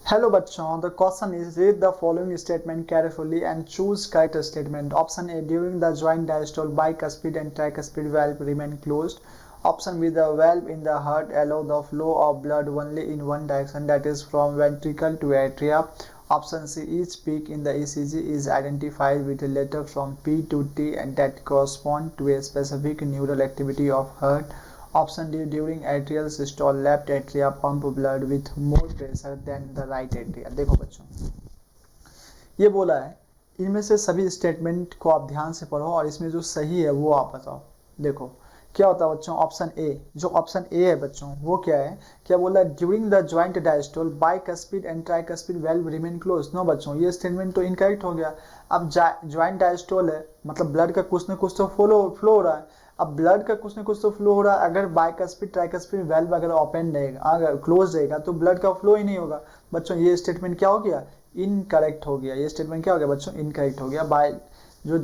Hello bachon, the question is read the following statement carefully and choose correct statement. Option A, during the joint diastole bicuspid and tricuspid valve remain closed. Option B, the valve in the heart allow the flow of blood only in one direction, that is from ventricle to atria. Option C, each peak in the ECG is identified with a letter from P to T and that correspond to a specific neural activity of heart. Option D, during atrial systole left atria pump blood with more pressure than the right atria. देखो बच्चों, ये बोला है इनमें से सभी statement को आप ध्यान से पढ़ो और इसमें जो सही है वो आप बताओ। देखो क्या होता है बच्चों, ऑप्शन ए, जो ऑप्शन ए है बच्चों वो क्या है, क्या बोला, during the joint diastole bicuspid and tricuspid valve remain close. No बच्चों, ये स्टेटमेंट तो इनकरेक्ट हो गया। अब ज्वाइंट डायस्टोल है मतलब ब्लड का कुछ ना कुछ तो फ्लो हो रहा है। अब ब्लड का कुछ ना कुछ तो फ्लो हो रहा है, अगर बाइकस्पिड ट्राइकस्पिड वेल्व अगर ओपन रहेगा, अगर क्लोज रहेगा तो ब्लड का फ्लो ही नहीं होगा। बच्चों ये स्टेटमेंट क्या हो गया, इनकरेक्ट हो गया। ये स्टेटमेंट क्या हो गया बच्चों, इनकरेक्ट हो गया। बाय जो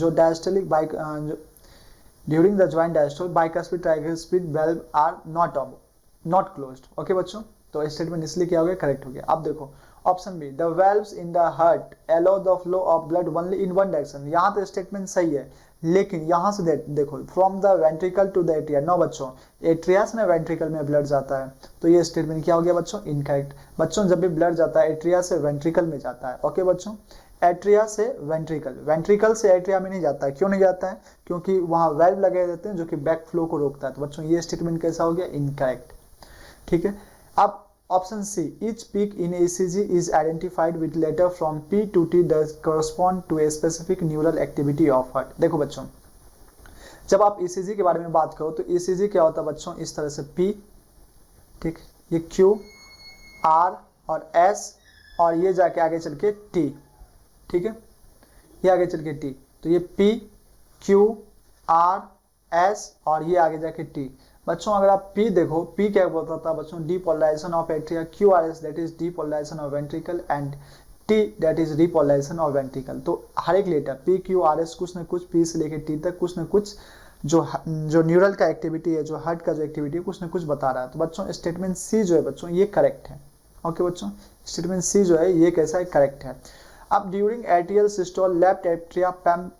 डायस्टोलिक बाइक during the joint diastole bicuspid tricuspid valve are not closed. Okay बच्चों, तो स्टेटमेंट इसलिए क्या हो गया, करेक्ट हो गया। अब देखो option B, the valves in the heart allow the flow of blood only in one direction. यहाँ तो स्टेटमेंट सही है, लेकिन यहाँ से देखो from the ventricle to the atria. No बच्चों, एट्रिया से वेंट्रिकल में ब्लड जाता है, तो ये स्टेटमेंट क्या हो गया बच्चों, इनकरेक्ट। बच्चों जब भी ब्लड जाता है एट्रिया से वेंट्रिकल में जाता है। ओके बच्चों, एट्रिया से वेंट्रिकल, वेंट्रिकल से एट्रिया में नहीं जाता है। क्यों नहीं जाता है, क्योंकि वहां वेल्व लगे रहते हैं जो कि बैक फ्लो को रोकता है। तो बच्चों ये स्टेटमेंट कैसा हो गया, इनकरेक्ट। ठीक है, अब option C, each peak in ECG is identified with letter from P to T that correspond to a specific neural activity of heart. देखो बच्चों, जब आप ECG के बारे में बात करो तो ECG क्या होता है बच्चों, इस तरह से P, ठीक, ये Q, R और S और ये जाके आगे चल के T, ठीक है, ये आगे चल के T, तो ये P, Q, R, S और ये आगे जाके T। बच्चों अगर आप P देखो, P क्या बोलता था बच्चों, depolarisation of atria, QRS that is depolarisation of ventricle and T that is depolarisation of ventricle. तो हर एक लेटर P, Q, RS कुछ न कुछ, P से लेके T तक कुछ न कुछ जो न्यूरल का एक्टिविटी है, जो हार्ट का जो एक्टिविटी है कुछ न कुछ बता रहा है। तो बच्चों स्टेटमेंट सी जो है बच्चों ये करेक्ट है। ओके बच्चों, स्टेटमेंट सी जो है ये कैसा है, करेक्ट है। अब during atrial systole left atria pump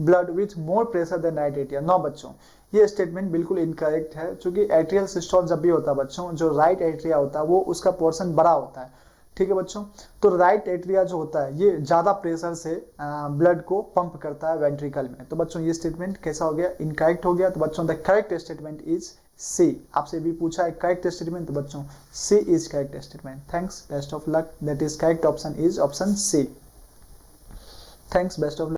blood with more pressure then right atria. No बच्चों, ये स्टेटमेंट बिल्कुल इनकरेक्ट है, क्योंकि एट्रियल सिस्टोल जब भी होता है बच्चों, जो राइट एट्रिया होता है वो उसका पोर्शन बड़ा होता है। ठीक है बच्चों, तो राइट एट्रिया जो होता है ये ज्यादा प्रेशर से ब्लड को पंप करता है वेंट्रिकल में। तो बच्चों ये स्टेटमेंट कैसा हो गया, इनकरेक्ट हो गया। तो बच्चों the correct statement is C. आपसे भी पूछा है करेक्ट स्टेटमेंट, तो बच्चों C is correct statement. Thanks, best of luck. That is correct option is option C. Thanks, best of luck.